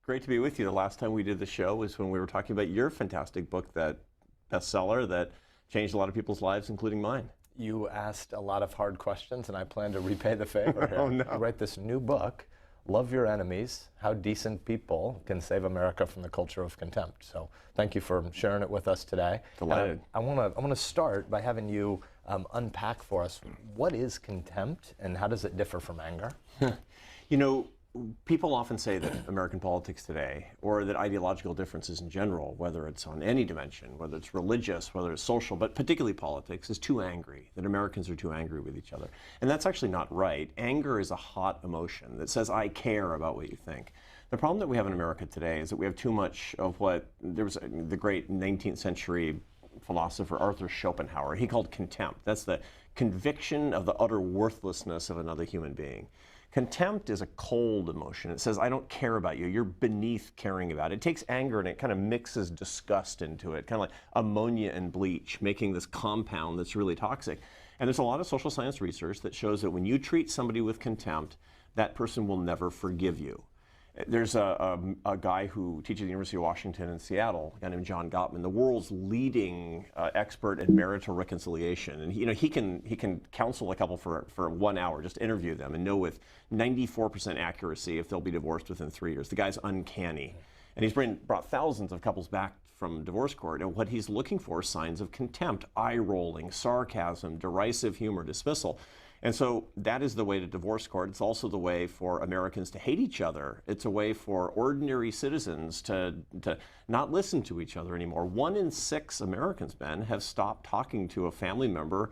Great to be with you. The last time we did the show was when we were talking about your fantastic book, that bestseller that changed a lot of people's lives, including mine. You asked a lot of hard questions, and I plan to repay the favor here. Oh, no. You write this new book, Love Your Enemies, How Decent People Can Save America from the Culture of Contempt. So thank you for sharing it with us today. Delighted. I want to start by having you unpack for us, what is contempt and how does it differ from anger? You know, people often say that American politics today, or that ideological differences in general, whether it's on any dimension, whether it's religious, whether it's social, but particularly politics, is too angry, that Americans are too angry with each other. And that's actually not right. Anger is a hot emotion that says, I care about what you think. The problem that we have in America today is that we have too much of what, there was the great 19th century philosopher Arther Schopenhauer, he called contempt. That's the conviction of the utter worthlessness of another human being. Contempt is a cold emotion. It says, I don't care about you. You're beneath caring about it. It takes anger and it kind of mixes disgust into it, kind of like ammonia and bleach, making this compound that's really toxic. And there's a lot of social science research that shows that when you treat somebody with contempt, that person will never forgive you. There's a guy who teaches at the University of Washington in Seattle, a guy named John Gottman, the world's leading expert in marital reconciliation. And he can counsel a couple for 1 hour, just interview them and know with 94% accuracy if they'll be divorced within 3 years. The guy's uncanny. And he's brought thousands of couples back from divorce court, and what he's looking for is signs of contempt, eye-rolling, sarcasm, derisive humor, dismissal. And so that is the way to divorce court. It's also the way for Americans to hate each other. It's a way for ordinary citizens to not listen to each other anymore. 1 in 6 Americans, Ben, have stopped talking to a family member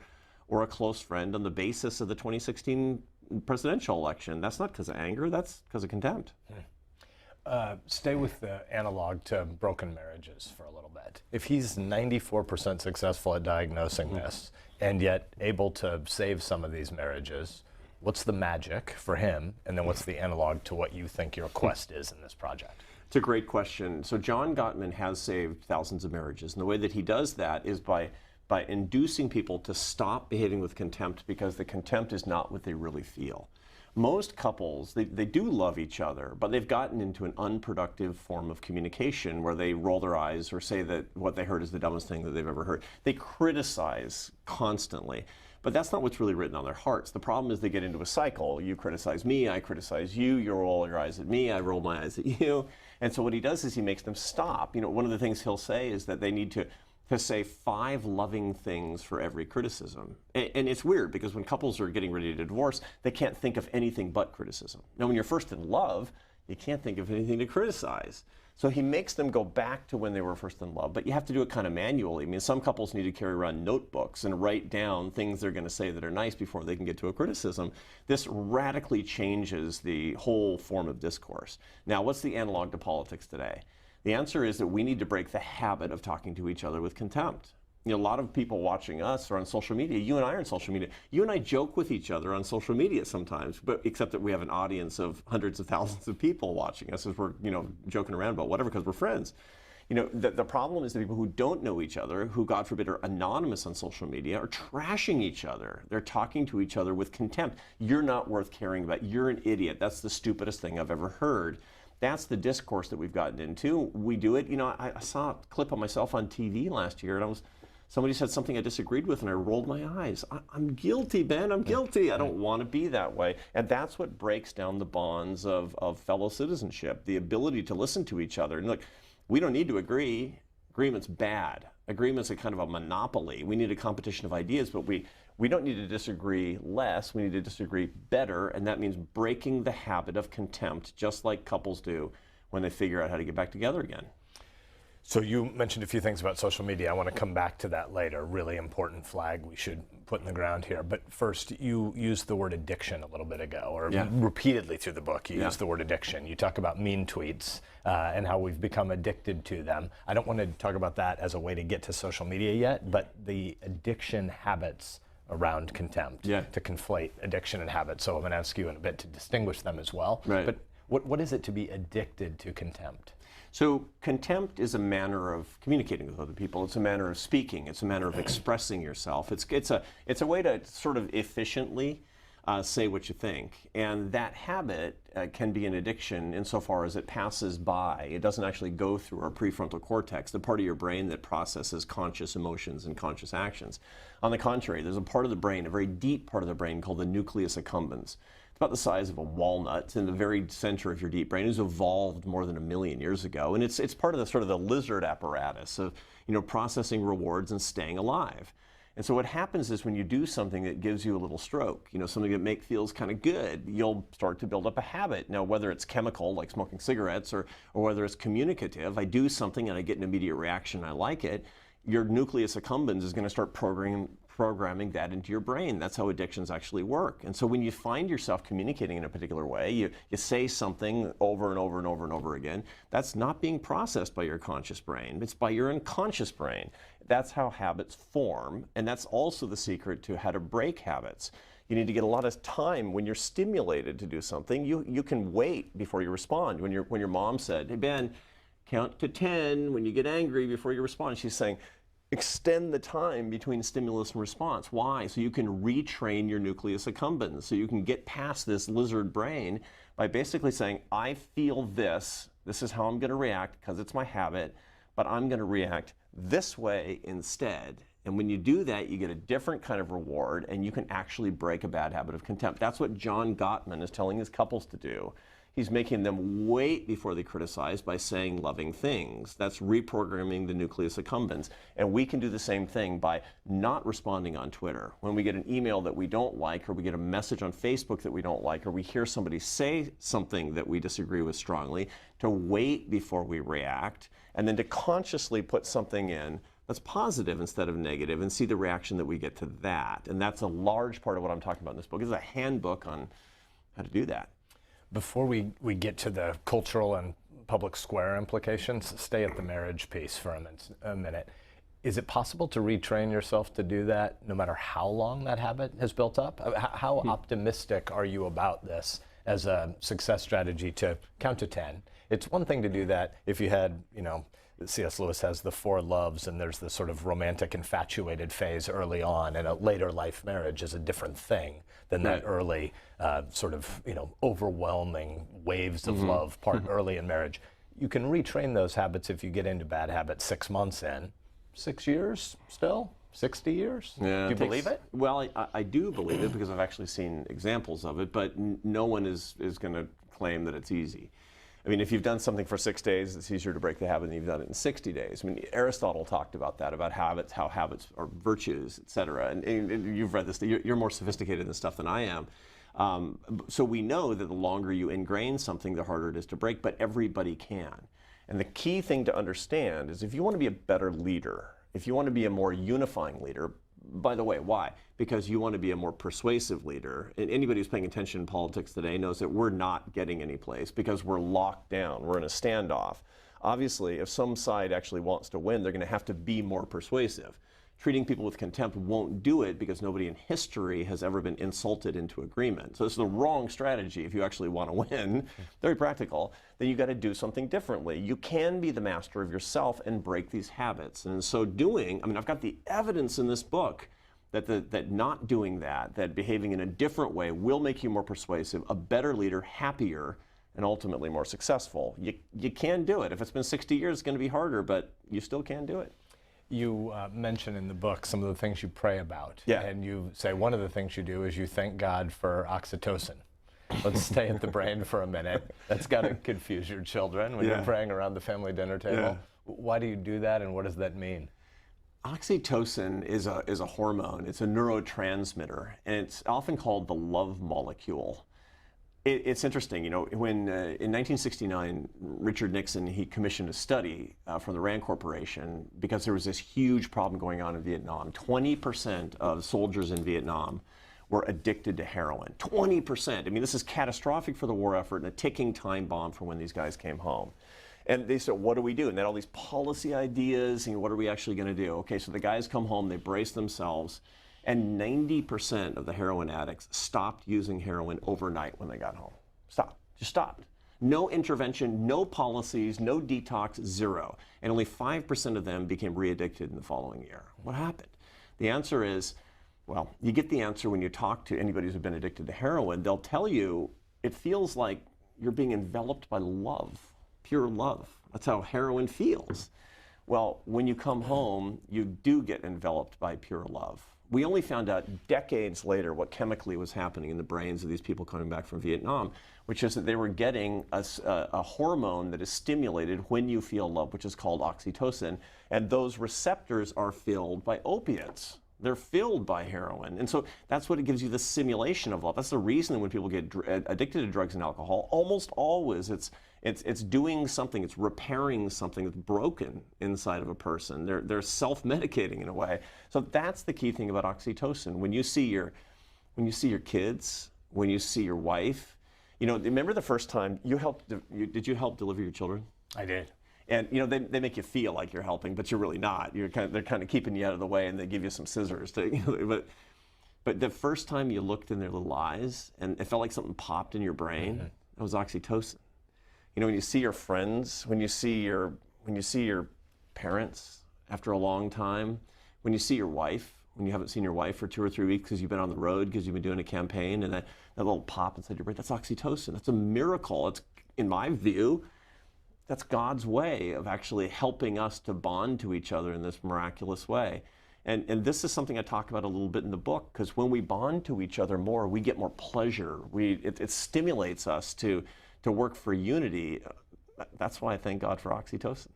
or a close friend on the basis of the 2016 presidential election. That's not because of anger, that's because of contempt. Stay with the analog to broken marriages for a little bit. If he's 94% successful at diagnosing this and yet able to save some of these marriages, what's the magic for him? And then what's the analog to what you think your quest is in this project? It's a great question. So John Gottman has saved thousands of marriages. And the way that he does that is by inducing people to stop behaving with contempt, because the contempt is not what they really feel. Most couples, they do love each other, but they've gotten into an unproductive form of communication where they roll their eyes or say that what they heard is the dumbest thing that they've ever heard. They criticize constantly, but that's not what's really written on their hearts. The problem is they get into a cycle. You criticize me, I criticize you, you roll your eyes at me, I roll my eyes at you. And so what he does is he makes them stop. You know, one of the things he'll say is that they need to say 5 loving things for every criticism. And it's weird because when couples are getting ready to divorce, they can't think of anything but criticism. Now, when you're first in love, you can't think of anything to criticize. So he makes them go back to when they were first in love, but you have to do it kind of manually. I mean, some couples need to carry around notebooks and write down things they're going to say that are nice before they can get to a criticism. This radically changes the whole form of discourse. Now, what's the analog to politics today? The answer is that we need to break the habit of talking to each other with contempt. You know, a lot of people watching us are on social media. You and I are on social media. You and I joke with each other on social media sometimes, but except that we have an audience of hundreds of thousands of people watching us as we're, joking around about whatever because we're friends. You know, the problem is the people who don't know each other, who, God forbid, are anonymous on social media, are trashing each other. They're talking to each other with contempt. You're not worth caring about. You're an idiot. That's the stupidest thing I've ever heard. That's the discourse that we've gotten into. We do it. You know, I saw a clip of myself on TV last year, and somebody said something I disagreed with, and I rolled my eyes. I'm guilty, Ben. I'm guilty. I don't want to be that way. And that's what breaks down the bonds of fellow citizenship, the ability to listen to each other. And look, we don't need to agree. Agreement's bad. Agreement's a kind of a monopoly. We need a competition of ideas, but we don't need to disagree less. We need to disagree better, and that means breaking the habit of contempt, just like couples do when they figure out how to get back together again. So you mentioned a few things about social media. I want to come back to that later. Really important flag we should put in the ground here. But first, you used the word addiction a little bit ago, or repeatedly through the book, you used the word addiction. You talk about mean tweets and how we've become addicted to them. I don't want to talk about that as a way to get to social media yet, but the addiction habits around contempt, to conflate addiction and habit. So I'm going to ask you in a bit to distinguish them as well. Right. But what is it to be addicted to contempt? So contempt is a manner of communicating with other people. It's a manner of speaking. It's a manner of expressing yourself. It's a way to sort of efficiently say what you think. And that habit can be an addiction insofar as it passes by. It doesn't actually go through our prefrontal cortex, the part of your brain that processes conscious emotions and conscious actions. On the contrary, there's a part of the brain, a very deep part of the brain called the nucleus accumbens. It's about the size of a walnut. It's in the very center of your deep brain. It was evolved more than 1 million years ago. And it's part of the sort of the lizard apparatus of, processing rewards and staying alive. And so what happens is when you do something that gives you a little stroke, something that feels kind of good, you'll start to build up a habit. Now, whether it's chemical, like smoking cigarettes, or whether it's communicative, I do something and I get an immediate reaction, I like it, your nucleus accumbens is going to start programming that into your brain. That's how addictions actually work. And so when you find yourself communicating in a particular way, you say something over and over and over and over again, that's not being processed by your conscious brain. It's by your unconscious brain. That's how habits form, and that's also the secret to how to break habits. You need to get a lot of time when you're stimulated to do something. You can wait before you respond. When your mom said, "Hey Ben, count to 10 when you get angry before you respond," she's saying, extend the time between stimulus and response. Why? So you can retrain your nucleus accumbens. So you can get past this lizard brain by basically saying, I feel this. This is how I'm going to react because it's my habit, but I'm going to react this way instead. And when you do that, you get a different kind of reward, and you can actually break a bad habit of contempt. That's what John Gottman is telling his couples to do. He's making them wait before they criticize by saying loving things. That's reprogramming the nucleus accumbens. And we can do the same thing by not responding on Twitter. When we get an email that we don't like, or we get a message on Facebook that we don't like, or we hear somebody say something that we disagree with strongly, to wait before we react, and then to consciously put something in that's positive instead of negative, and see the reaction that we get to that. And that's a large part of what I'm talking about in this book. It's a handbook on how to do that. Before we get to the cultural and public square implications, stay at the marriage piece for a minute. Is it possible to retrain yourself to do that no matter how long that habit has built up? How optimistic are you about this as a success strategy to count to 10? It's one thing to do that if you had, C.S. Lewis has the 4 loves, and there's this sort of romantic infatuated phase early on, and a later life marriage is a different thing than that early overwhelming waves of love part early in marriage. You can retrain those habits if you get into bad habits 6 months in. 6 years still? 60 years? Yeah, do you believe it? Well, I do believe it because I've actually seen examples of it, but no one is going to claim that it's easy. I mean, if you've done something for 6 days, it's easier to break the habit than you've done it in 60 days. I mean, Aristotle talked about that, about habits, how habits are virtues, et cetera. And you've read this, you're more sophisticated in this stuff than I am. So we know that the longer you ingrain something, the harder it is to break, but everybody can. And the key thing to understand is if you want to be a better leader, if you want to be a more unifying leader, by the way, why? Because you want to be a more persuasive leader. And anybody who's paying attention in politics today knows that we're not getting any place because we're locked down. We're in a standoff. Obviously, if some side actually wants to win, they're going to have to be more persuasive. Treating people with contempt won't do it because nobody in history has ever been insulted into agreement. So this is the wrong strategy if you actually want to win. Very practical. Then you've got to do something differently. You can be the master of yourself and break these habits. And in so doing, I mean, I've got the evidence in this book that not doing that behaving in a different way will make you more persuasive, a better leader, happier, and ultimately more successful. You can do it. If it's been 60 years, it's going to be harder, but you still can do it. You mention in the book some of the things you pray about. Yeah. And you say one of the things you do is you thank God for oxytocin. Let's stay at the brain for a minute. That's got to confuse your children when you're praying around the family dinner table. Yeah. Why do you do that, and what does that mean? Oxytocin is a hormone. It's a neurotransmitter, and it's often called the love molecule. It's interesting, when in 1969, Richard Nixon, he commissioned a study from the Rand Corporation because there was this huge problem going on in Vietnam. 20% of soldiers in Vietnam were addicted to heroin. 20%. I mean, this is catastrophic for the war effort and a ticking time bomb for when these guys came home. And they said, what do we do? And they had all these policy ideas, and what are we actually going to do? Okay, so the guys come home, they brace themselves, and 90% of the heroin addicts stopped using heroin overnight when they got home. Just stopped. No intervention, no policies, no detox, zero. And only 5% of them became re-addicted in the following year. What happened? The answer is Well, you get the answer when you talk to anybody who's been addicted to heroin. They'll tell you it feels like you're being enveloped by love, pure love. That's how heroin feels. Well, when you come home, you do get enveloped by pure love. We only found out decades later what chemically was happening in the brains of these people coming back from Vietnam, which is that they were getting a hormone that is stimulated when you feel love, which is called oxytocin, and those receptors are filled by opiates. They're filled by heroin. And so that's what it gives you, the simulation of love. That's the reason when people get addicted to drugs and alcohol, almost always it's doing something, it's repairing something that's broken inside of a person. They're self-medicating in a way. So that's the key thing about oxytocin. When you see your kids, when you see your wife, remember the first time did you help deliver your children? I did. And they make you feel like you're helping, but you're really not. They're kind of keeping you out of the way, and they give you some scissors. But the first time you looked in their little eyes, and it felt like something popped in your brain, that was oxytocin. When you see your friends, when you see your parents after a long time, when you see your wife, when you haven't seen your wife for 2 or 3 weeks because you've been on the road, because you've been doing a campaign, and that little pop inside your brain, that's oxytocin. That's a miracle. It's, in my view, that's God's way of actually helping us to bond to each other in this miraculous way. And this is something I talk about a little bit in the book, because when we bond to each other more, we get more pleasure. It stimulates us to work for unity. That's why I thank God for oxytocin.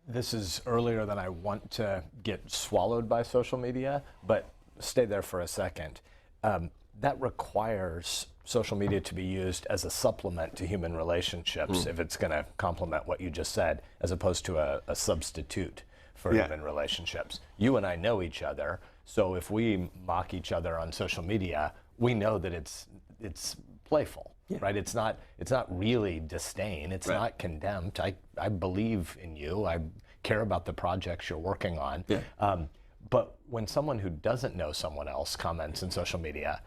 This is earlier than I want to get swallowed by social media, but stay there for a second. That requires social media to be used as a supplement to human relationships if it's going to complement what you just said, as opposed to a substitute for human relationships. You and I know each other, so if we mock each other on social media, we know that it's playful, right? It's not really disdain. It's not contempt. I believe in you. I care about the projects you're working on. But when someone who doesn't know someone else comments in social media,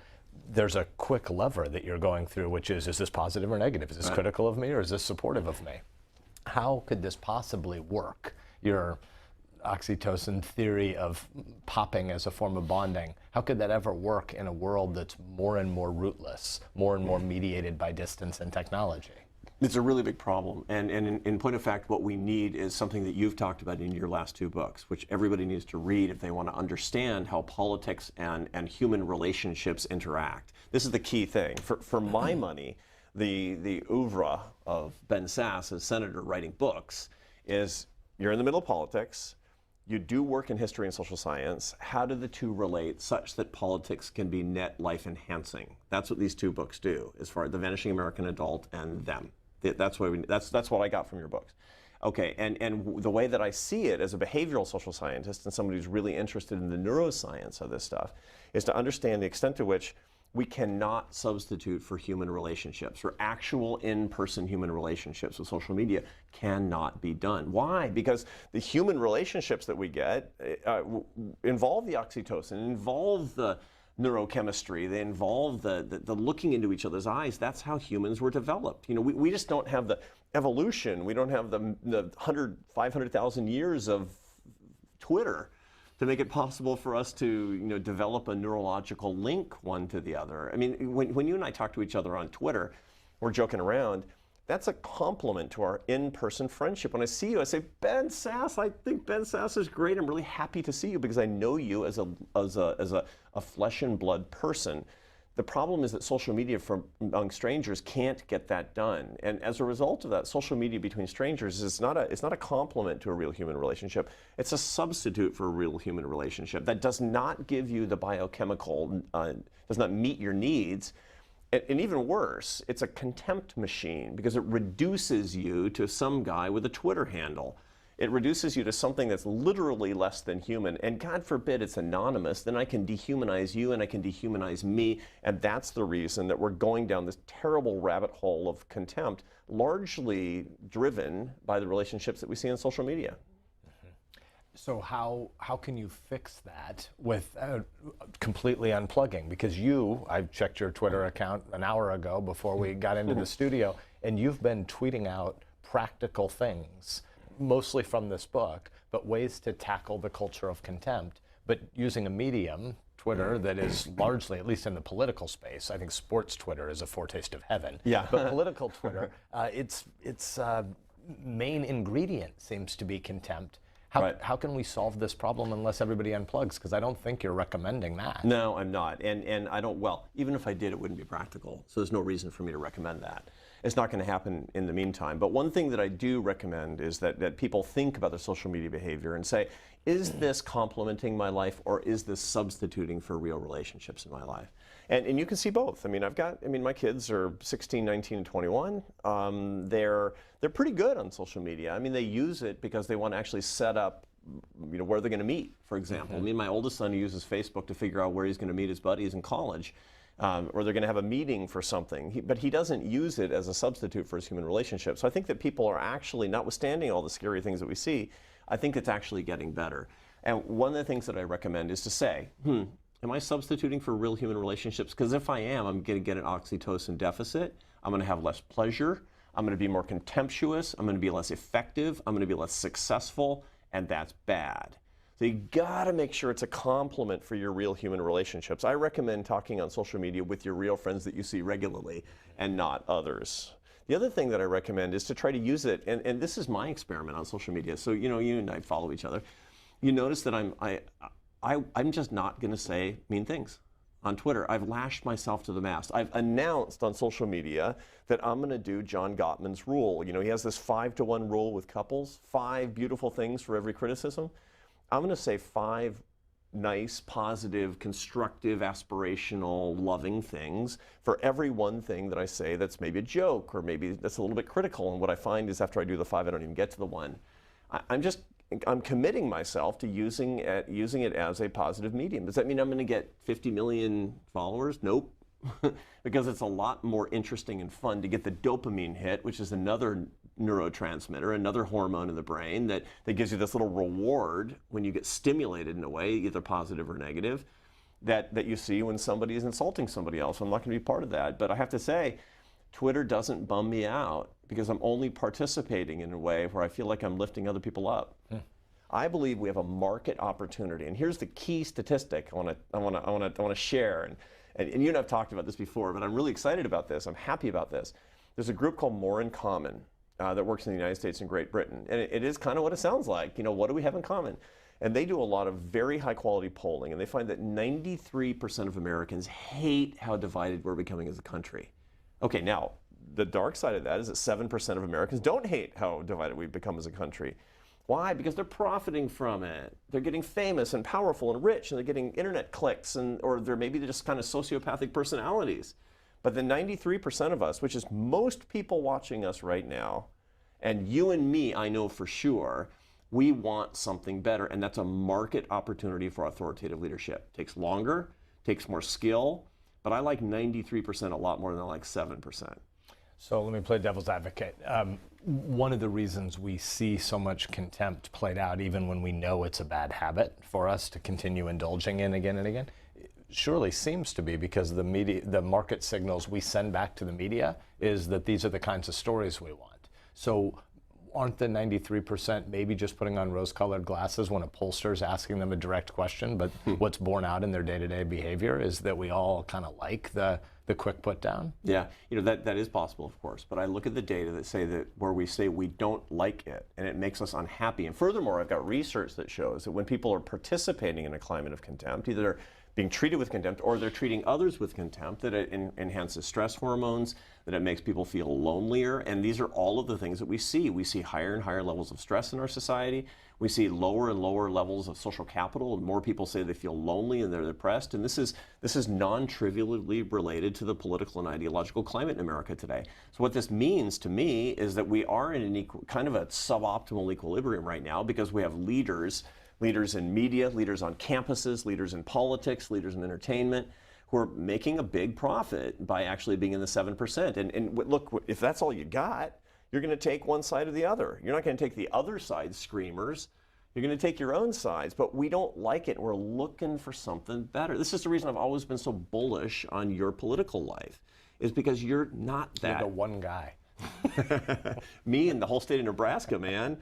there's a quick lever that you're going through, which is this positive or negative? Is this critical of me, or is this supportive of me? How could this possibly work? Your oxytocin theory of popping as a form of bonding, how could that ever work in a world that's more and more rootless, more and more mediated by distance and technology? It's a really big problem. And in point of fact, what we need is something that you've talked about in your last 2 books, which everybody needs to read if they want to understand how politics and human relationships interact. This is the key thing. For my money, the oeuvre of Ben Sasse as senator writing books is, you're in the middle of politics, you do work in history and social science. How do the two relate such that politics can be net life enhancing? That's what these 2 books do, as far as The Vanishing American Adult and Them. That's what I got from your books. Okay, and the way that I see it as a behavioral social scientist and somebody who's really interested in the neuroscience of this stuff is to understand the extent to which we cannot substitute for human relationships, for actual in-person human relationships with social media cannot be done. Why? Because the human relationships that we get involve the oxytocin, involve the neurochemistry, they involve the looking into each other's eyes. That's how humans were developed. We just don't have the evolution. We don't have the 500,000 years of Twitter to make it possible for us to develop a neurological link one to the other. I mean, when you and I talk to each other on Twitter, we're joking around, that's a compliment to our in-person friendship. When I see you, I say, Ben Sasse, I think Ben Sasse is great. I'm really happy to see you because I know you as a flesh and blood person. The problem is that social media among strangers can't get that done. And as a result of that, social media between strangers is not a complement to a real human relationship. It's a substitute for a real human relationship that does not give you the biochemical, does not meet your needs. And even worse, it's a contempt machine because it reduces you to some guy with a Twitter handle. It reduces you to something that's literally less than human. And God forbid it's anonymous, then I can dehumanize you and I can dehumanize me. And that's the reason that we're going down this terrible rabbit hole of contempt, largely driven by the relationships that we see on social media. So how can you fix that with completely unplugging? Because I checked your Twitter account an hour ago before we got into the studio, and you've been tweeting out practical things mostly from this book, but ways to tackle the culture of contempt, but using a medium, Twitter, that is largely, at least in the political space, I think sports Twitter is a foretaste of heaven. Yeah. But political Twitter, its main ingredient seems to be contempt. How can we solve this problem unless everybody unplugs? Because I don't think you're recommending that. No, I'm not. And I don't, well, even if I did, it wouldn't be practical. So there's no reason for me to recommend that. It's not going to happen in the meantime. But one thing that I do recommend is that people think about their social media behavior and say, is this complementing my life or is this substituting for real relationships in my life? And you can see both. I mean, my kids are 16, 19, and 21. They're pretty good on social media. I mean, they use it because they want to actually set up, where they're going to meet, for example. I mean, my oldest son uses Facebook to figure out where he's going to meet his buddies in college. Or they're going to have a meeting for something. But he doesn't use it as a substitute for his human relationship. So I think that people are actually, notwithstanding all the scary things that we see, I think it's actually getting better. And one of the things that I recommend is to say, am I substituting for real human relationships? Because if I am, I'm going to get an oxytocin deficit. I'm going to have less pleasure. I'm going to be more contemptuous. I'm going to be less effective. I'm going to be less successful. And that's bad. So you gotta make sure it's a complement for your real human relationships. I recommend talking on social media with your real friends that you see regularly and not others. The other thing that I recommend is to try to use it, and this is my experiment on social media. So you and I follow each other. You notice that I'm just not gonna say mean things on Twitter. I've lashed myself to the mast. I've announced on social media that I'm gonna do John Gottman's rule. He has this 5-to-1 rule with couples, 5 beautiful things for every criticism. I'm going to say 5 nice, positive, constructive, aspirational, loving things for every one thing that I say that's maybe a joke or maybe that's a little bit critical. And what I find is after I do the 5, I don't even get to the 1. I'm committing myself to using it as a positive medium. Does that mean I'm going to get 50 million followers? Nope. Because it's a lot more interesting and fun to get the dopamine hit, which is another neurotransmitter, another hormone in the brain that gives you this little reward when you get stimulated in a way, either positive or negative, that you see when somebody is insulting somebody else. I'm not going to be part of that. But I have to say, Twitter doesn't bum me out because I'm only participating in a way where I feel like I'm lifting other people up. I believe we have a market opportunity. And here's the key statistic I want to share. And you and I have talked about this before, but I'm really excited about this. I'm happy about this. There's a group called More in Common that works in the United States and Great Britain. And it is kind of what it sounds like. What do we have in common? And they do a lot of very high quality polling, and they find that 93% of Americans hate how divided we're becoming as a country. Okay, now, the dark side of that is that 7% of Americans don't hate how divided we've become as a country. Why? Because they're profiting from it. They're getting famous and powerful and rich, and they're getting internet clicks, or they're maybe just kind of sociopathic personalities. But the 93% of us, which is most people watching us right now, and you and me, I know for sure, we want something better, and that's a market opportunity for authoritative leadership. Takes longer, takes more skill, but I like 93% a lot more than I like 7%. So let me play devil's advocate. One of the reasons we see so much contempt played out, even when we know it's a bad habit for us to continue indulging in again and again, surely seems to be because the market signals we send back to the media is that these are the kinds of stories we want. So aren't the 93% maybe just putting on rose-colored glasses when a pollster is asking them a direct question, but what's borne out in their day-to-day behavior is that we all kind of like the quick put down? Yeah, that is possible, of course, but I look at the data that say that where we say we don't like it and it makes us unhappy. And furthermore, I've got research that shows that when people are participating in a climate of contempt, either they're being treated with contempt or they're treating others with contempt, that it enhances stress hormones, that it makes people feel lonelier. And these are all of the things that we see. We see higher and higher levels of stress in our society. We see lower and lower levels of social capital, and more people say they feel lonely and they're depressed. And this is non-trivially related to the political and ideological climate in America today. So what this means to me is that we are in an kind of a suboptimal equilibrium right now because we have leaders in media, leaders on campuses, leaders in politics, leaders in entertainment, who are making a big profit by actually being in the 7%. And look, if that's all you got, you're going to take one side or the other. You're not going to take the other side's screamers. You're going to take your own sides, but we don't like it. We're looking for something better. This is the reason I've always been so bullish on your political life, is because you're not that. You're the one guy. Me and the whole state of Nebraska, man.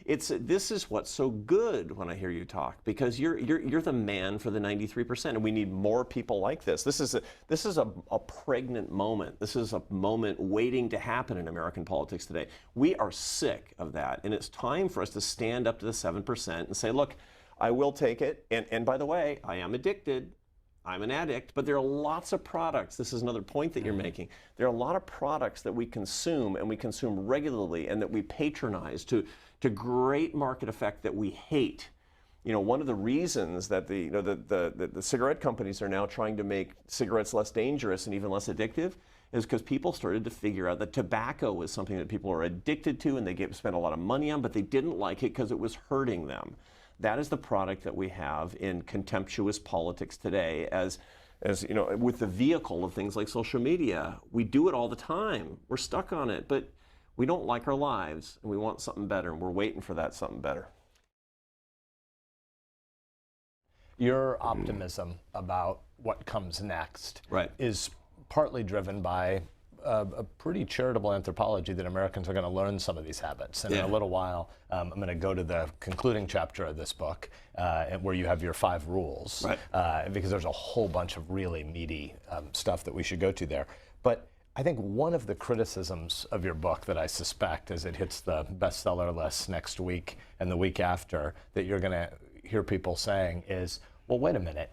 This is what's so good when I hear you talk, because you're the man for the 93%, and we need more people like this. This is a pregnant moment. This is a moment waiting to happen in American politics today. We are sick of that, and it's time for us to stand up to the 7% and say, look, I will take it, and by the way, I am addicted. I'm an addict, but there are lots of products. This is another point that you're making. There are a lot of products that we consume, and we consume regularly, and that we patronize to great market effect that we hate. You know, one of the reasons that the cigarette companies are now trying to make cigarettes less dangerous and even less addictive is because people started to figure out that tobacco was something that people are addicted to, and they spent a lot of money on, but they didn't like it because it was hurting them. That is the product that we have in contemptuous politics today, as you know, with the vehicle of things like social media. We do it all the time. We're stuck on it, but we don't like our lives, and we want something better, and we're waiting for that something better. Your optimism about what comes next is partly driven by a pretty charitable anthropology that Americans are going to learn some of these habits. And in a little while, I'm going to go to the concluding chapter of this book where you have your 5 rules, because there's a whole bunch of really meaty stuff that we should go to there. But I think one of the criticisms of your book that I suspect as it hits the bestseller list next week and the week after that you're going to hear people saying is, well, wait a minute.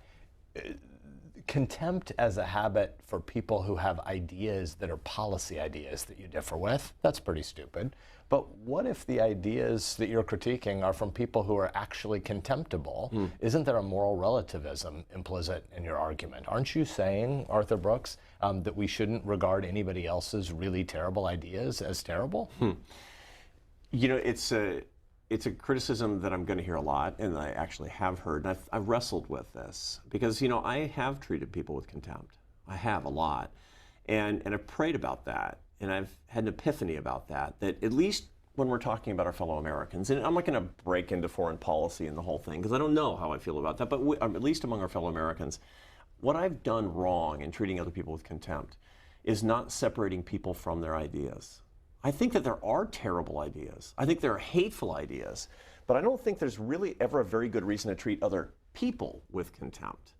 Contempt as a habit for people who have ideas that are policy ideas that you differ with, that's pretty stupid. But what if the ideas that you're critiquing are from people who are actually contemptible? Isn't there a moral relativism implicit in your argument? Aren't you saying, Arthur Brooks, that we shouldn't regard anybody else's really terrible ideas as terrible? You know, it's a criticism that I'm going to hear a lot, and I actually have heard, and I've wrestled with this, because, you know, I have treated people with contempt. I have a lot. And I've prayed about that, and I've had an epiphany about that at least when we're talking about our fellow Americans, and I'm not going to break into foreign policy and the whole thing, because I don't know how I feel about that, but at least among our fellow Americans, what I've done wrong in treating other people with contempt is not separating people from their ideas. I think that there are terrible ideas. I think there are hateful ideas, but I don't think there's really ever a very good reason to treat other people with contempt.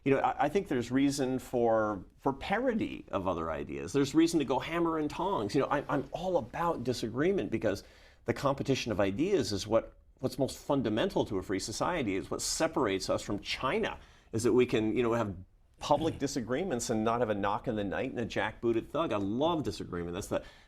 You know, I think there's reason for parody of other ideas. There's reason to go hammer and tongs. You know, I'm all about disagreement, because the competition of ideas is what's most fundamental to a free society. Is what separates us from China, is that we can, you know, have public disagreements and not have a knock in the night and a jackbooted thug. I love disagreement.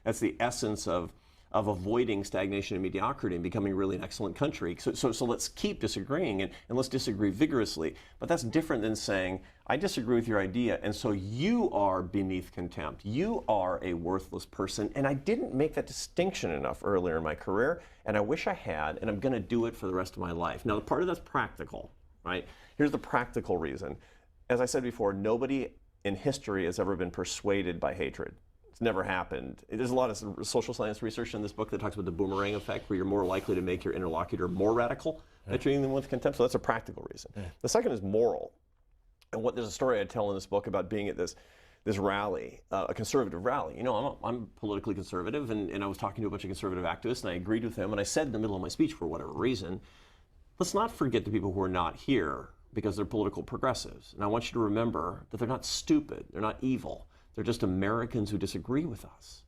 That's the essence of avoiding stagnation and mediocrity and becoming really an excellent country. So let's keep disagreeing, and let's disagree vigorously. But that's different than saying, I disagree with your idea, and so you are beneath contempt. You are a worthless person. And I didn't make that distinction enough earlier in my career, and I wish I had, and I'm going to do it for the rest of my life. Now, part of that's practical, right? Here's the practical reason. As I said before, nobody in history has ever been persuaded by hatred. It's never happened. There's a lot of social science research in this book that talks about the boomerang effect, where you're more likely to make your interlocutor more radical by treating them with contempt. So that's a practical reason. The second is moral. And there's a story I tell in this book about being at this rally, a conservative rally. You know, I'm politically conservative, and I was talking to a bunch of conservative activists, and I agreed with them, and I said in the middle of my speech, for whatever reason, let's not forget the people who are not here because they're political progressives. And I want you to remember that they're not stupid, they're not evil. They're just Americans who disagree with us.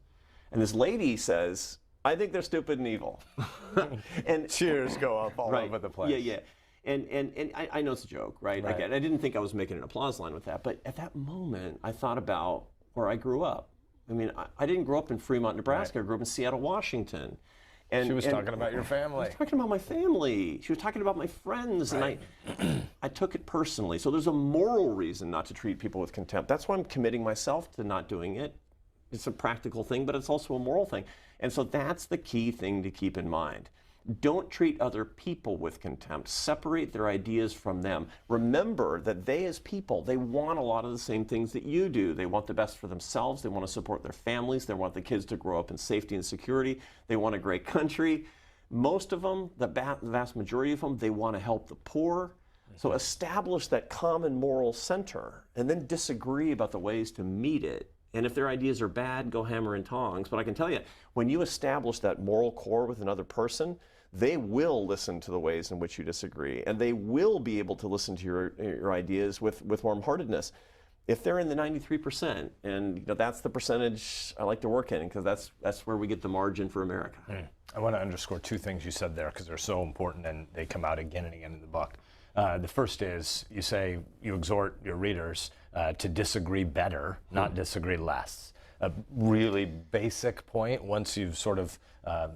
And this lady says, I think they're stupid and evil. And cheers go up all over the place. Yeah. And I know it's a joke, right? I didn't think I was making an applause line with that, but at that moment, I thought about where I grew up. I mean, I didn't grow up in Fremont, Nebraska. I grew up in Seattle, Washington. And she was talking about your family. I was talking about my family. She was talking about my friends, and I took it personally. So there's a moral reason not to treat people with contempt. That's why I'm committing myself to not doing it. It's a practical thing, but it's also a moral thing. And so that's the key thing to keep in mind. Don't treat other people with contempt. Separate their ideas from them. Remember that they, as people, they want a lot of the same things that you do. They want the best for themselves. They want to support their families. They want the kids to grow up in safety and security. They want a great country. Most of them, the vast majority of them, they want to help the poor. So establish that common moral center, and then disagree about the ways to meet it. And if their ideas are bad, go hammer and tongs. But I can tell you, when you establish that moral core with another person, they will listen to the ways in which you disagree, and they will be able to listen to your ideas with warm-heartedness. If they're in the 93%, and that's the percentage I like to work in, because that's where we get the margin for America. I want to underscore two things you said there, because they're so important and they come out again and again in the book. The first is you exhort your readers to disagree better, not disagree less. A really basic point, once you've sort of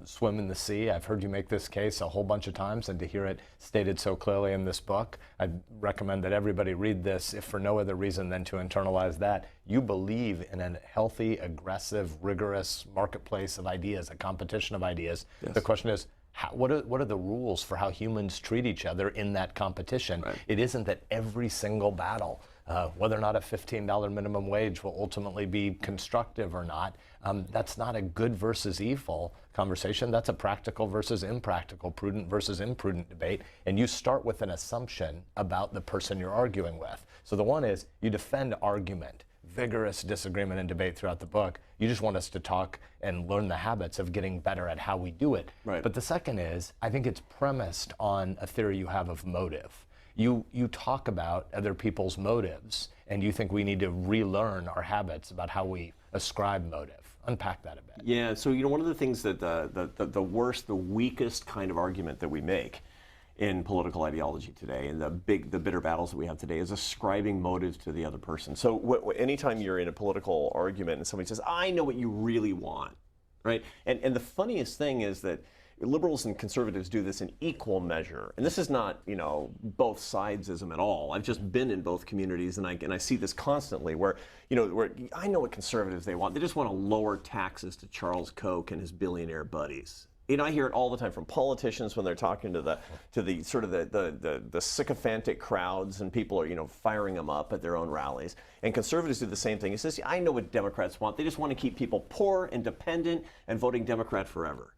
swim in the sea. I've heard you make this case a whole bunch of times, and to hear it stated so clearly in this book, I'd recommend that everybody read this, if for no other reason than to internalize that. You believe in a healthy, aggressive, rigorous marketplace of ideas, a competition of ideas. Yes. The question is, what are the rules for how humans treat each other in that competition? Right. It isn't that every single battle, whether or not a $15 minimum wage will ultimately be constructive or not, that's not a good versus evil conversation. That's a practical versus impractical, prudent versus imprudent debate. And you start with an assumption about the person you're arguing with. So the one is you defend argument, vigorous disagreement and debate throughout the book. You just want us to talk and learn the habits of getting better at how we do it. Right. But the second is, I think it's premised on a theory you have of motive. You talk about other people's motives, and you think we need to relearn our habits about how we ascribe motive. Unpack that a bit. Yeah, so one of the things that the worst, the weakest kind of argument that we make in political ideology today, and the bitter battles that we have today, is ascribing motives to the other person. So anytime you're in a political argument and somebody says, I know what you really want, right? And the funniest thing is that liberals and conservatives do this in equal measure. And this is not, both sidesism at all. I've just been in both communities, and I see this constantly where I know what conservatives they want. They just want to lower taxes to Charles Koch and his billionaire buddies. I hear it all the time from politicians when they're talking to the sort of the sycophantic crowds, and people are firing them up at their own rallies. And conservatives do the same thing. He says, I know what Democrats want. They just want to keep people poor and dependent and voting Democrat forever.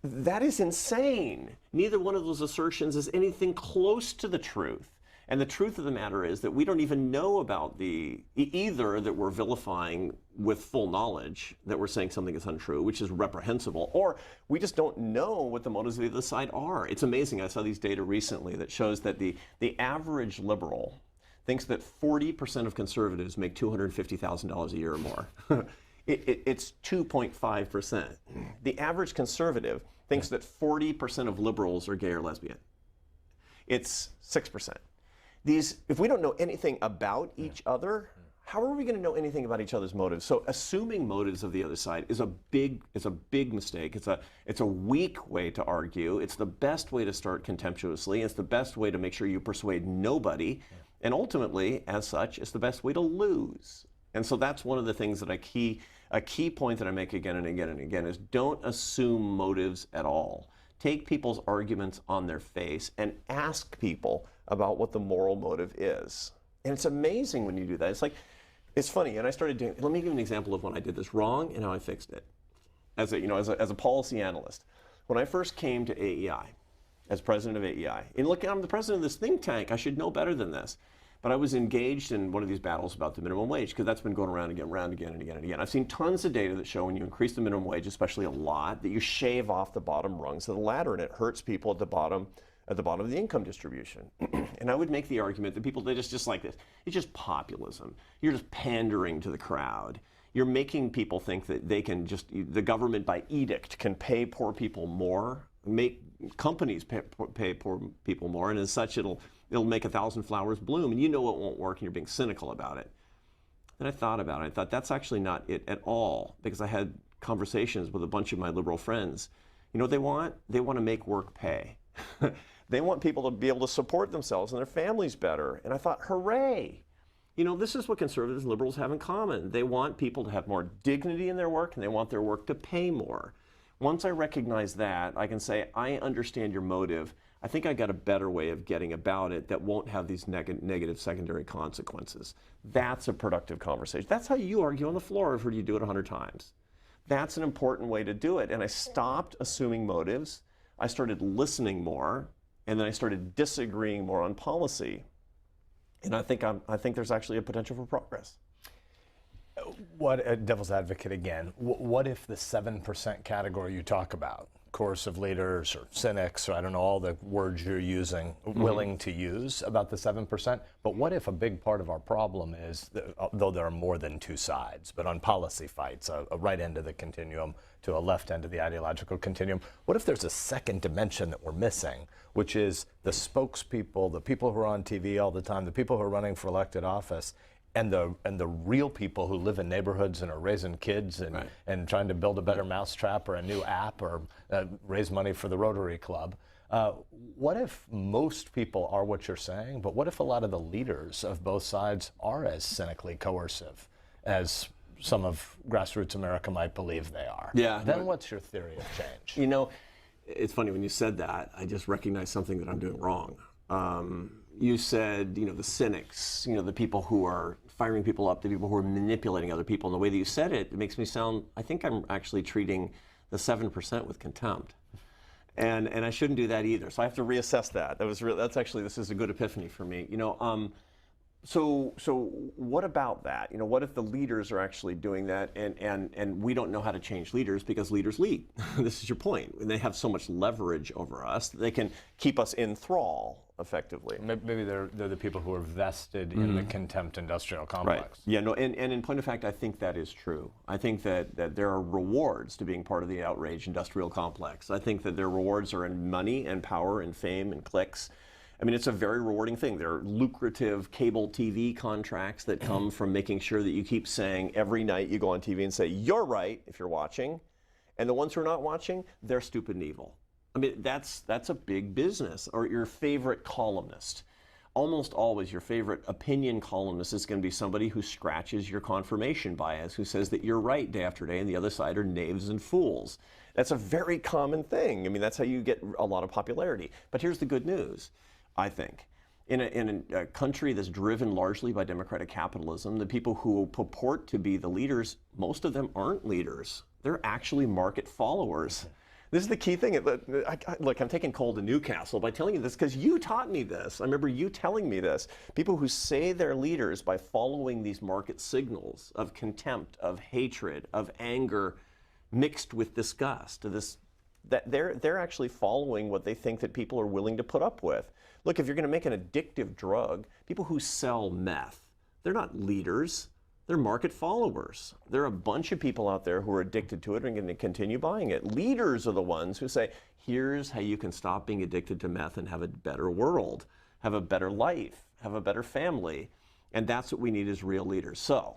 That is insane. Neither one of those assertions is anything close to the truth. And the truth of the matter is that we don't even know about either that we're vilifying with full knowledge that we're saying something is untrue, which is reprehensible, or we just don't know what the motives of the other side are. It's amazing. I saw these data recently that shows that the average liberal thinks that 40% of conservatives make $250,000 a year or more. It's 2.5%. The average conservative thinks that 40% of liberals are gay or lesbian. It's 6%. If we don't know anything about each other, how are we going to know anything about each other's motives? So assuming motives of the other side is a big mistake. It's a weak way to argue. It's the best way to start contemptuously. It's the best way to make sure you persuade nobody. And ultimately, as such, it's the best way to lose. And so that's one of the things that a key point that I make again and again and again is don't assume motives at all. Take people's arguments on their face and ask people about what the moral motive is. And it's amazing when you do that. It's funny, and I started doing, let me give you an example of when I did this wrong and how I fixed it. As a policy analyst, when I first came to AEI, as president of AEI, and look, I'm the president of this think tank, I should know better than this. But I was engaged in one of these battles about the minimum wage, because that's been going around again and again. I've seen tons of data that show when you increase the minimum wage, especially a lot, that you shave off the bottom rungs of the ladder, and it hurts people at the bottom of the income distribution. And I would make the argument that people, they just like this. It's just populism. You're just pandering to the crowd. You're making people think that they can the government by edict can pay poor people more, make companies pay poor people more, and as such it'll make 1,000 flowers bloom, and it won't work, and you're being cynical about it. Then I thought about it. I thought that's actually not it at all, because I had conversations with a bunch of my liberal friends. You know what they want? They want to make work pay. They want people to be able to support themselves and their families better. And I thought, hooray! This is what conservatives and liberals have in common. They want people to have more dignity in their work, and they want their work to pay more. Once I recognize that, I can say, I understand your motive. I think I got a better way of getting about it that won't have these negative secondary consequences. That's a productive conversation. That's how you argue on the floor. I've heard you do it 100 times. That's an important way to do it. And I stopped assuming motives. I started listening more, and then I started disagreeing more on policy. And I think there's actually a potential for progress. What, devil's advocate again, what if the 7% category you talk about, coercive leaders or cynics, or I don't know, all the words you're using, willing to use about the 7%, but what if a big part of our problem is, though there are more than two sides, but on policy fights, a right end of the continuum to a left end of the ideological continuum, what if there's a second dimension that we're missing, which is the spokespeople, the people who are on TV all the time, the people who are running for elected office, and the real people who live in neighborhoods and are raising kids and trying to build a better mousetrap or a new app or raise money for the Rotary Club. What if most people are what you're saying, but what if a lot of the leaders of both sides are as cynically coercive as some of grassroots America might believe they are? Yeah. Then what's your theory of change? You know, it's funny when you said that, I just recognized something that I'm doing wrong. You said, the cynics, the people who are firing people up, the people who are manipulating other people. And the way that you said it, it makes me sound, I think I'm actually treating the 7% with contempt. And I shouldn't do that either. So I have to reassess that. This is a good epiphany for me. So what about that? What if the leaders are actually doing that and we don't know how to change leaders because leaders lead? This is your point. And they have so much leverage over us that they can keep us in thrall effectively. Maybe they're the people who are vested in the contempt industrial complex. Right. Yeah, no, and in point of fact, I think that is true. I think that there are rewards to being part of the outrage industrial complex. I think that their rewards are in money and power and fame and clicks. I mean, it's a very rewarding thing. There are lucrative cable TV contracts that come from making sure that you keep saying every night you go on TV and say, you're right if you're watching, and the ones who are not watching, they're stupid and evil. I mean, that's a big business. Or your favorite columnist. Almost always your favorite opinion columnist is going to be somebody who scratches your confirmation bias, who says that you're right day after day and the other side are knaves and fools. That's a very common thing. I mean, that's how you get a lot of popularity. But here's the good news, I think. In a country that's driven largely by democratic capitalism, the people who purport to be the leaders, most of them aren't leaders. They're actually market followers. This is the key thing. Look, I'm taking cold to Newcastle by telling you this because you taught me this. I remember you telling me this. People who say they're leaders by following these market signals of contempt, of hatred, of anger, mixed with disgust, that they're actually following what they think that people are willing to put up with. Look, if you're going to make an addictive drug, people who sell meth, they're not leaders. They're market followers. There are a bunch of people out there who are addicted to it and going to continue buying it. Leaders are the ones who say, here's how you can stop being addicted to meth and have a better world, have a better life, have a better family. And that's what we need as real leaders. So,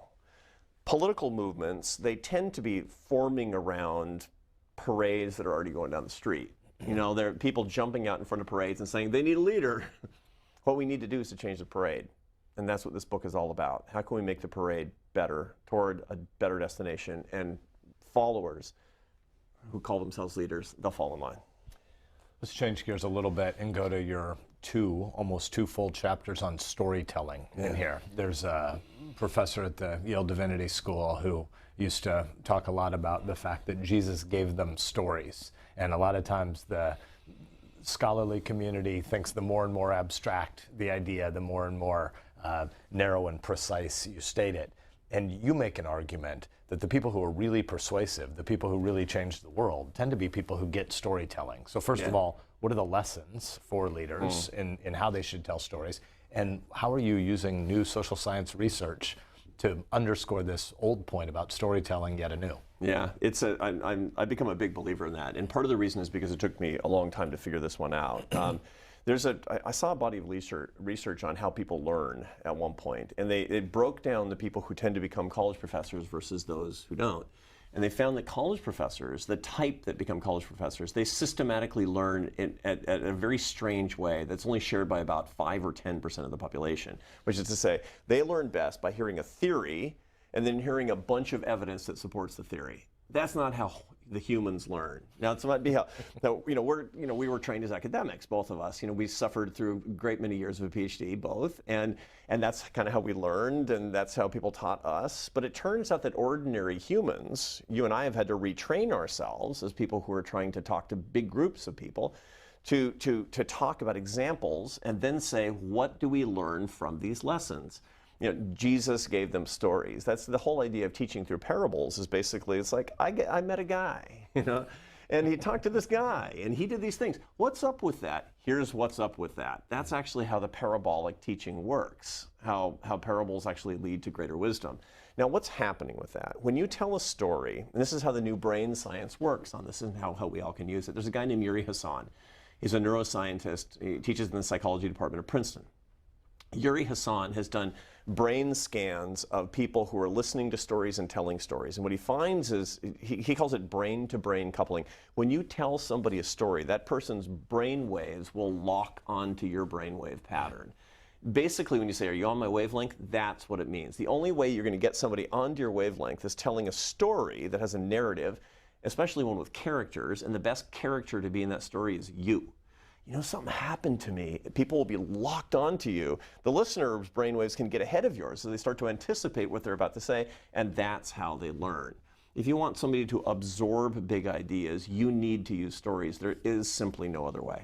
political movements, they tend to be forming around parades that are already going down the street. There are people jumping out in front of parades and saying they need a leader. What we need to do is to change the parade. And that's what this book is all about. How can we make the parade better, toward a better destination? And followers who call themselves leaders, they'll fall in line. Let's change gears a little bit and go to your almost two full chapters on storytelling in here. There's a professor at the Yale Divinity School who used to talk a lot about the fact that Jesus gave them stories. And a lot of times the scholarly community thinks the more and more abstract the idea, the more and more narrow and precise you state it. And you make an argument that the people who are really persuasive, the people who really change the world, tend to be people who get storytelling. So first of all, what are the lessons for leaders in how they should tell stories? And how are you using new social science research to underscore this old point about storytelling yet anew? Yeah, I've become a big believer in that. And part of the reason is because it took me a long time to figure this one out. I saw a body of research on how people learn at one point, and it broke down the people who tend to become college professors versus those who don't. And they found that college professors, the type that become college professors, they systematically learn at a very strange way that's only shared by about 5 or 10% of the population, which is to say, they learn best by hearing a theory and then hearing a bunch of evidence that supports the theory. That's not how the humans learn. Now, it's not be how. Now, we were trained as academics, both of us. We suffered through a great many years of a PhD, both, and that's kind of how we learned, and that's how people taught us. But it turns out that ordinary humans, you and I, have had to retrain ourselves as people who are trying to talk to big groups of people, to talk about examples and then say, what do we learn from these lessons? Jesus gave them stories. That's the whole idea of teaching through parables. Is basically, it's like I met a guy, and he talked to this guy, and he did these things. What's up with that? Here's what's up with that. That's actually how the parabolic teaching works. How parables actually lead to greater wisdom. Now, what's happening with that? When you tell a story, and this is how the new brain science works on this, and how we all can use it. There's a guy named Yuri Hassan. He's a neuroscientist. He teaches in the psychology department of Princeton. Yuri Hassan has done brain scans of people who are listening to stories and telling stories. And what he finds is, he calls it brain-to-brain coupling. When you tell somebody a story, that person's brain waves will lock onto your brainwave pattern. Basically, when you say, are you on my wavelength? That's what it means. The only way you're going to get somebody onto your wavelength is telling a story that has a narrative, especially one with characters, and the best character to be in that story is you. Something happened to me. People will be locked onto you. The listener's brainwaves can get ahead of yours, so they start to anticipate what they're about to say, and that's how they learn. If you want somebody to absorb big ideas, you need to use stories. There is simply no other way.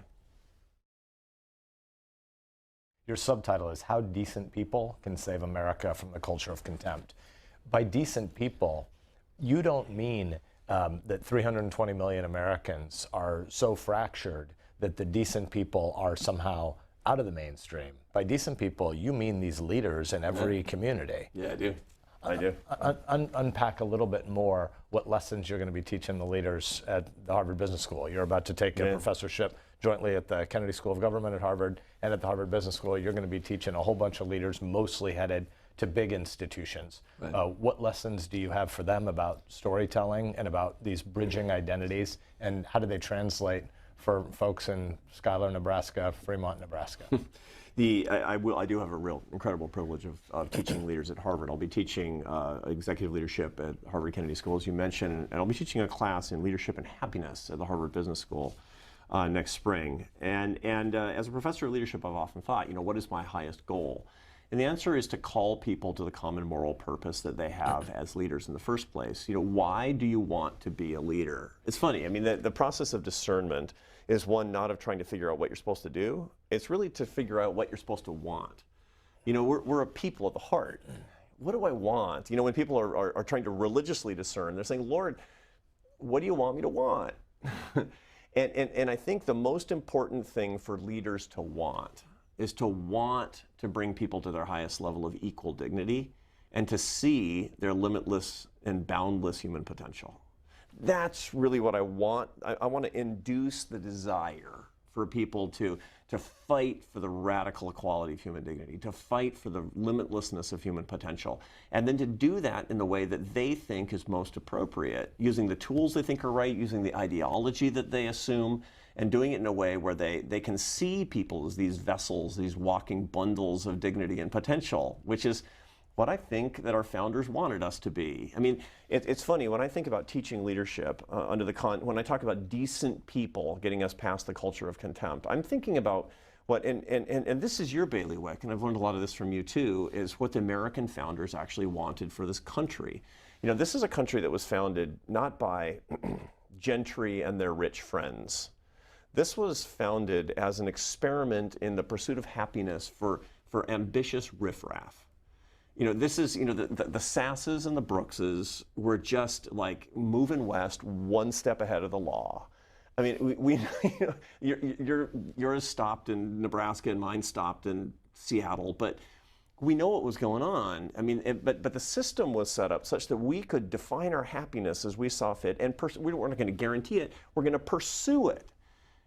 Your subtitle is How Decent People Can Save America from the Culture of Contempt. By decent people, you don't mean that 320 million Americans are so fractured that the decent people are somehow out of the mainstream. By decent people, you mean these leaders in every community. Yeah, I do. I do. Unpack a little bit more what lessons you're going to be teaching the leaders at the Harvard Business School. You're about to take a professorship jointly at the Kennedy School of Government at Harvard and at the Harvard Business School. You're going to be teaching a whole bunch of leaders, mostly headed to big institutions. Right. What lessons do you have for them about storytelling and about these bridging identities, and how do they translate for folks in Schuyler, Nebraska, Fremont, Nebraska? I do have a real incredible privilege of teaching leaders at Harvard. I'll be teaching executive leadership at Harvard Kennedy School, as you mentioned, and I'll be teaching a class in leadership and happiness at the Harvard Business School next spring. And as a professor of leadership, I've often thought, what is my highest goal? And the answer is to call people to the common moral purpose that they have as leaders in the first place. Why do you want to be a leader? It's funny. I mean, the process of discernment is one not of trying to figure out what you're supposed to do. It's really to figure out what you're supposed to want. We're a people of the heart. What do I want? When people are trying to religiously discern, they're saying, Lord, what do you want me to want? and I think the most important thing for leaders to want is to want to bring people to their highest level of equal dignity and to see their limitless and boundless human potential. That's really what I want. I want to induce the desire for people to fight for the radical equality of human dignity, to fight for the limitlessness of human potential, and then to do that in the way that they think is most appropriate, using the tools they think are right, using the ideology that they assume, and doing it in a way where they can see people as these vessels, these walking bundles of dignity and potential, which is what I think that our founders wanted us to be. I mean, it's funny, when I think about teaching leadership when I talk about decent people getting us past the culture of contempt, I'm thinking about what, and this is your bailiwick, and I've learned a lot of this from you too, is what the American founders actually wanted for this country. This is a country that was founded not by gentry and their rich friends. This was founded as an experiment in the pursuit of happiness for ambitious riffraff. This is, the Sasses and the Brookses were just like moving west one step ahead of the law. I mean, yours stopped in Nebraska and mine stopped in Seattle, but we know what was going on. I mean, but the system was set up such that we could define our happiness as we saw fit, and we weren't going to guarantee it. We're going to pursue it.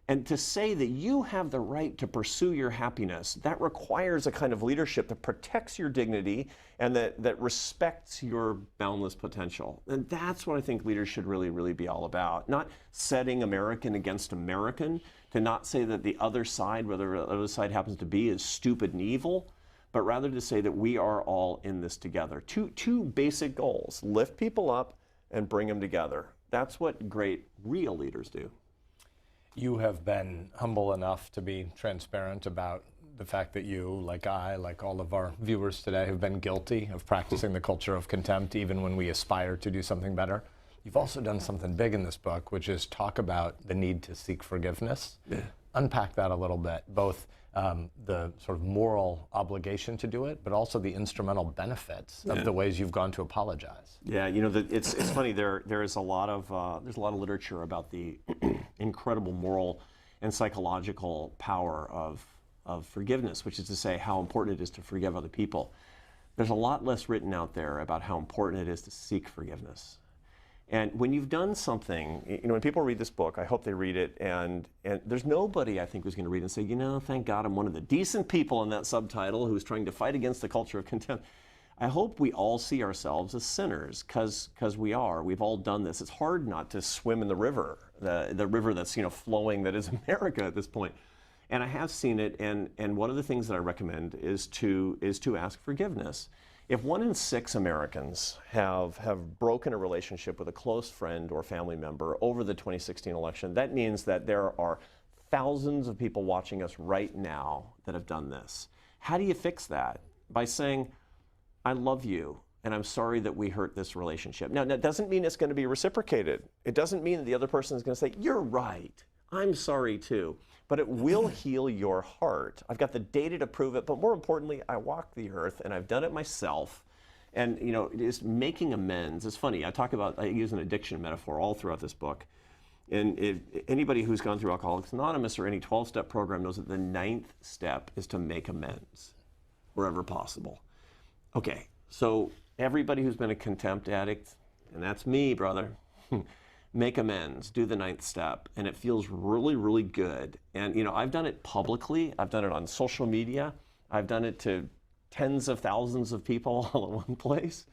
And to say that you have the right to pursue your happiness, that requires a kind of leadership that protects your dignity and that respects your boundless potential. And that's what I think leaders should really, really be all about. Not setting American against American, to not say that the other side, whether the other side happens to be, is stupid and evil, but rather to say that we are all in this together. Two basic goals: lift people up and bring them together. That's what great, real leaders do. You have been humble enough to be transparent about the fact that you, like I, like all of our viewers today, have been guilty of practicing the culture of contempt, even when we aspire to do something better. You've also done something big in this book, which is talk about the need to seek forgiveness. Yeah. Unpack that a little bit, both the sort of moral obligation to do it, but also the instrumental benefits of the ways you've gone to apologize. Yeah, you know, it's funny. There is a lot of there's a lot of literature about the incredible moral and psychological power of forgiveness, which is to say how important it is to forgive other people. There's a lot less written out there about how important it is to seek forgiveness. And when you've done something, you know, when people read this book, I hope they read it, and there's nobody, I think, who's going to read it and say, you know, thank God I'm one of the decent people in that subtitle who's trying to fight against the culture of contempt. I hope we all see ourselves as sinners, because we are. We've all done this. It's hard not to swim in the river that's, you know, flowing, that is America at this point. And I have seen it, and one of the things that I recommend is to ask forgiveness. If 1 in 6 Americans have broken a relationship with a close friend or family member over the 2016 election, that means that there are thousands of people watching us right now that have done this. How do you fix that? By saying, I love you, and I'm sorry that we hurt this relationship. Now, that doesn't mean it's going to be reciprocated. It doesn't mean that the other person is going to say, you're right, I'm sorry too. But it will heal your heart. I've got the data to prove it, but more importantly, I walk the earth and I've done it myself. And you know, it is making amends. It's funny, I use an addiction metaphor all throughout this book. And if anybody who's gone through Alcoholics Anonymous or any 12-step program knows that the 9th step is to make amends wherever possible. Okay, so everybody who's been a contempt addict, and that's me, brother, make amends, do the 9th step, and it feels really, really good. And you know, I've done it publicly, I've done it on social media, I've done it to tens of thousands of people all in one place.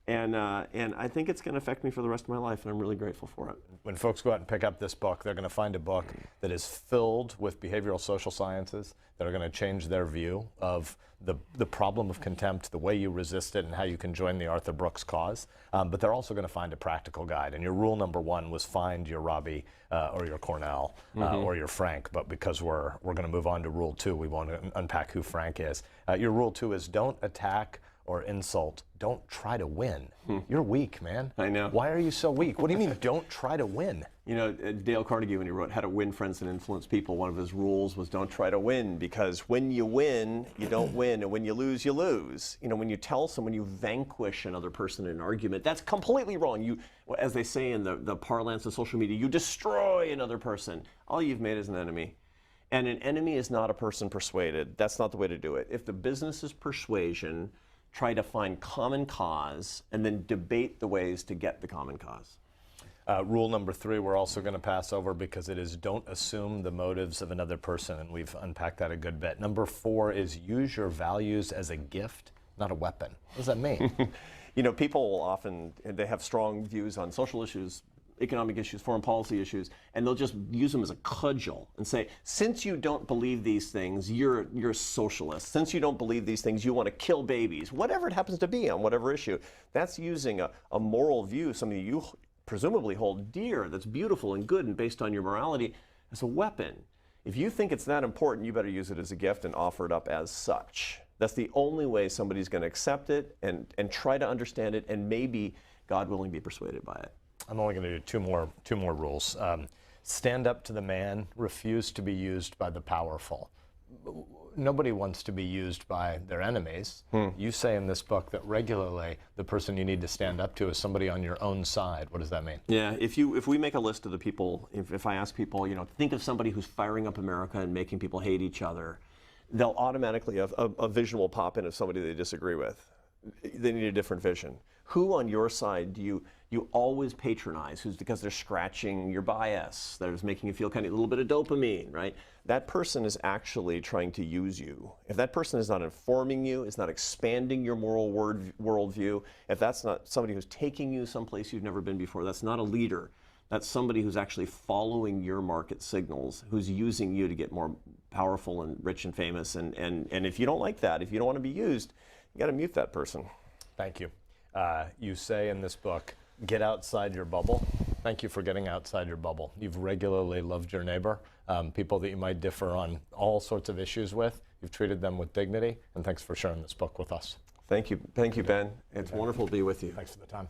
And I think it's going to affect me for the rest of my life, and I'm really grateful for it. When folks go out and pick up this book, they're going to find a book that is filled with behavioral social sciences that are going to change their view of the problem of contempt, the way you resist it, and how you can join the Arthur Brooks cause. But they're also going to find a practical guide. And your rule number 1 was find your Robbie or your Cornell or your Frank. But because we're going to move on to rule 2, we want to unpack who Frank is. Your rule 2 is don't attack or insult. Don't try to win. You're weak, man. I know. Why are you so weak? What do you mean, don't try to win? You know, Dale Carnegie, when he wrote How to Win Friends and Influence People, one of his rules was don't try to win, because when you win, you don't win, and when you lose, you lose. You know, when you tell someone you vanquish another person in an argument, that's completely wrong. You, as they say in the parlance of social media, you destroy another person. All you've made is an enemy. And an enemy is not a person persuaded. That's not the way to do it. If the business is persuasion, try to find common cause and then debate the ways to get the common cause. Rule number 3 we're also going to pass over because it is don't assume the motives of another person, and we've unpacked that a good bit. Number 4 is use your values as a gift, not a weapon. What does that mean? You know, people often, they have strong views on social issues, economic issues, foreign policy issues, and they'll just use them as a cudgel and say, since you don't believe these things, you're a socialist. Since you don't believe these things, you want to kill babies. Whatever it happens to be on whatever issue. That's using a moral view, something you presumably hold dear, that's beautiful and good and based on your morality, as a weapon. If you think it's that important, you better use it as a gift and offer it up as such. That's the only way somebody's going to accept it and try to understand it and maybe, God willing, be persuaded by it. I'm only going to do two more rules. Stand up to the man, refuse to be used by the powerful. Nobody wants to be used by their enemies. You say in this book that regularly the person you need to stand up to is somebody on your own side. What does that mean? Yeah, if we make a list of the people, if I ask people, you know, think of somebody who's firing up America and making people hate each other, they'll automatically have a vision will pop in of somebody they disagree with. They need a different vision. Who on your side do you always patronize? Who's because they're scratching your bias, that is making you feel kind of a little bit of dopamine, right? That person is actually trying to use you. If that person is not informing you, is not expanding your moral worldview, if that's not somebody who's taking you someplace you've never been before, that's not a leader. That's somebody who's actually following your market signals, who's using you to get more powerful and rich and famous. And if you don't like that, if you don't want to be used, you got to mute that person. Thank you. You say in this book, get outside your bubble. Thank you for getting outside your bubble. You've regularly loved your neighbor, people that you might differ on all sorts of issues with. You've treated them with dignity, and thanks for sharing this book with us. Thank you, Ben. It's wonderful to be with you. Thanks for the time.